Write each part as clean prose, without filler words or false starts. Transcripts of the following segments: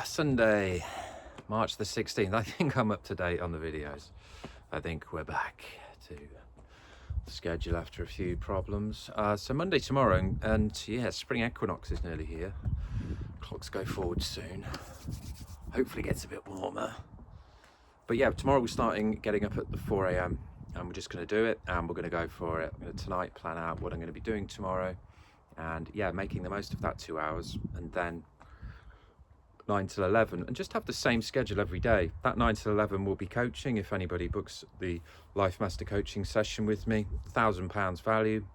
Sunday, March the 16th. I think I'm up to date on the videos. I think we're back to schedule after a few problems. So Monday tomorrow, and yeah, spring equinox is nearly here. Clocks go forward soon. Hopefully it gets a bit warmer. But yeah, tomorrow we're starting getting up at the 4 a.m. and we're just going to do it and we're going to go for it. I'm going to tonight plan out what I'm going to be doing tomorrow, and yeah, making the most of that 2 hours, and then 9 till 11, and just have the same schedule every day. That 9 till 11 will be coaching. If anybody books the Life Master coaching session with me, £1,000 value.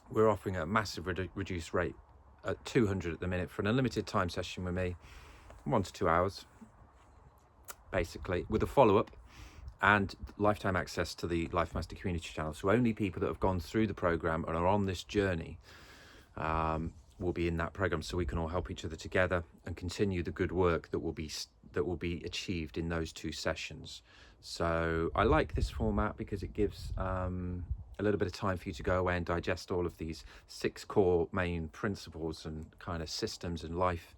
We're offering a massive reduced rate at 200 at the minute for an unlimited time session with me, 1 to 2 hours, basically, with a follow-up and lifetime access to the Life Master community channel. So only people that have gone through the program and are on this journey will be in that program, so we can all help each other together and continue the good work that will be achieved in those 2 sessions. So I like this format because it gives a little bit of time for you to go away and digest all of these 6 core main principles and kind of systems and life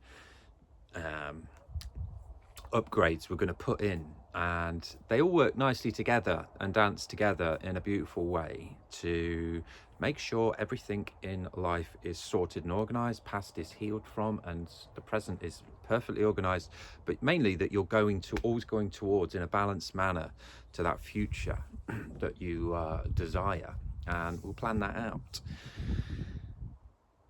upgrades we're going to put in, and they all work nicely together and dance together in a beautiful way to make sure everything in life is sorted and organized, past is healed from, and the present is perfectly organized, but mainly that you're always going towards in a balanced manner to that future that you desire, and we'll plan that out.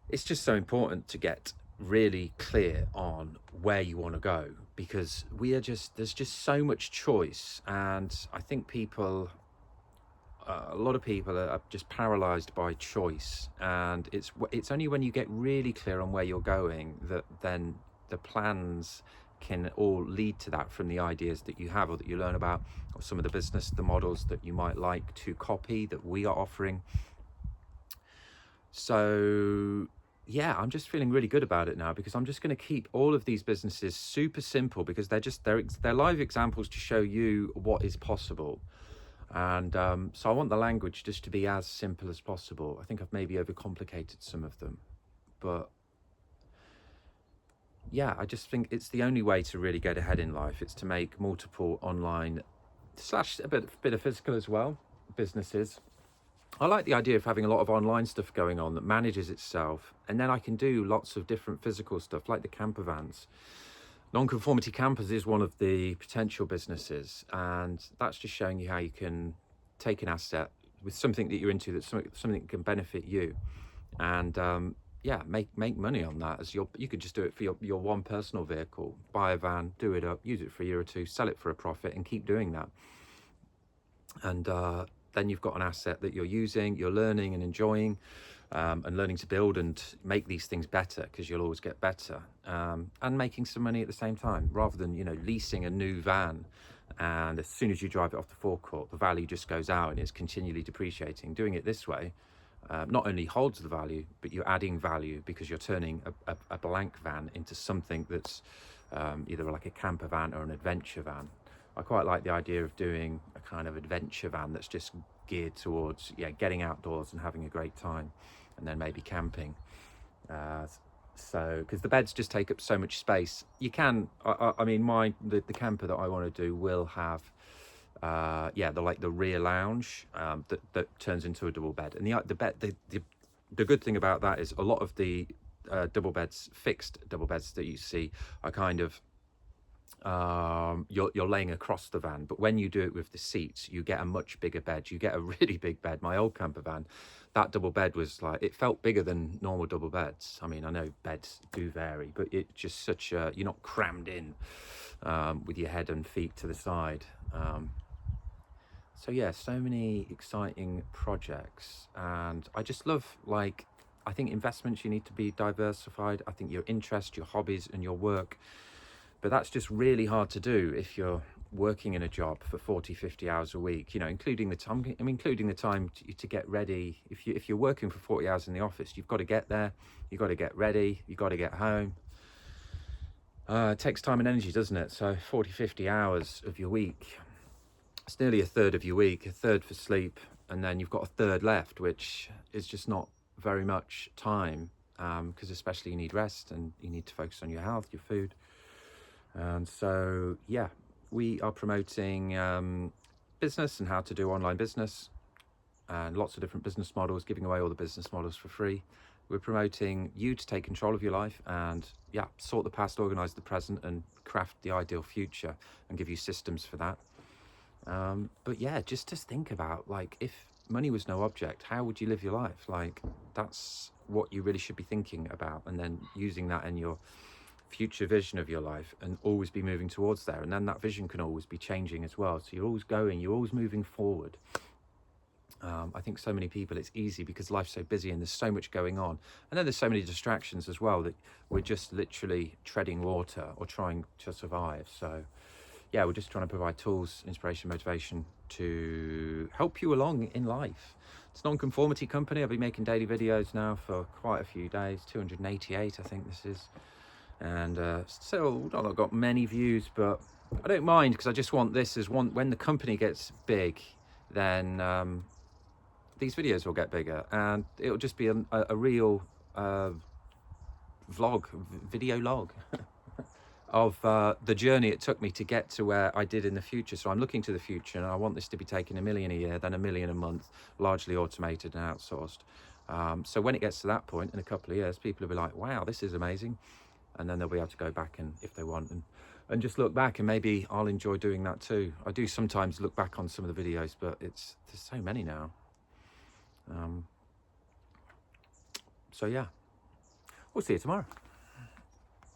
It's just so important to get really clear on where you want to go, because there's just so much choice, and I think a lot of people are just paralyzed by choice, and it's only when you get really clear on where you're going that then the plans can all lead to that, from the ideas that you have or that you learn about, or some of the models that you might like to copy that we are offering. So yeah, I'm just feeling really good about it now, because I'm just going to keep all of these businesses super simple, because they're live examples to show you what is possible. And so I want the language just to be as simple as possible. I think I've maybe overcomplicated some of them, but yeah, I just think it's the only way to really get ahead in life. It's to make multiple online slash a bit of physical as well businesses. I like the idea of having a lot of online stuff going on that manages itself, and then I can do lots of different physical stuff like the camper vans. Non-conformity campers is one of the potential businesses, and that's just showing you how you can take an asset with something that you're into, that's something that can benefit you, and yeah, make money on that. As you could just do it for your one personal vehicle, buy a van, do it up, use it for a year or 2, sell it for a profit, and keep doing that. And then you've got an asset that you're using, you're learning and enjoying, and learning to build and make these things better, because you'll always get better, and making some money at the same time, rather than leasing a new van, and as soon as you drive it off the forecourt, the value just goes out and it's continually depreciating. Doing it this way not only holds the value, but you're adding value, because you're turning a blank van into something that's either like a camper van or an adventure van. I quite like the idea of doing a kind of adventure van that's just geared towards getting outdoors and having a great time, and then maybe camping. So because the beds just take up so much space, you can I mean the camper that I want to do will have the rear lounge that turns into a double bed, and the good thing about that is a lot of the fixed double beds that you see are kind of you're laying across the van, but when you do it with the seats, you get a much bigger bed. You get a really big bed. My old camper van, that double bed was like, it felt bigger than normal double beds. I mean, I know beds do vary, but it's just you're not crammed in with your head and feet to the side. So yeah, so many exciting projects, and I just love, I think investments, you need to be diversified. I think your interests, your hobbies, and your work. But that's just really hard to do if you're working in a job for 40-50 hours a week, including the time to get ready. If you're working for 40 hours in the office, you've got to get there, you've got to get ready, you've got to get home. It takes time and energy, doesn't it? So 40-50 hours of your week, it's nearly a third of your week, a third for sleep, and then you've got a third left, which is just not very much time, because especially you need rest and you need to focus on your health, your food. And so, yeah, we are promoting business and how to do online business and lots of different business models, giving away all the business models for free. We're promoting you to take control of your life and, yeah, sort the past, organize the present, and craft the ideal future, and give you systems for that. But yeah, just to think about, like, if money was no object, how would you live your life? Like, that's what you really should be thinking about, and then using that in your future vision of your life, and always be moving towards there. And then that vision can always be changing as well. So you're always going, you're always moving forward. I think so many people, it's easy because life's so busy and there's so much going on. And then there's so many distractions as well that we're just literally treading water or trying to survive. So yeah, we're just trying to provide tools, inspiration, motivation to help you along in life. It's a non-conformity company. I've been making daily videos now for quite a few days, 288 I think this is. And still not got many views, but I don't mind, because I just want this as one, when the company gets big, then these videos will get bigger, and it'll just be a real vlog, video log of the journey it took me to get to where I did in the future. So I'm looking to the future, and I want this to be taking $1 million a year, then $1 million a month, largely automated and outsourced. So when it gets to that point in a couple of years, people will be like, wow, this is amazing. And then they'll be able to go back, and if they want, and just look back, and maybe I'll enjoy doing that too. I do sometimes look back on some of the videos, but there's so many now. So yeah, we'll see you tomorrow.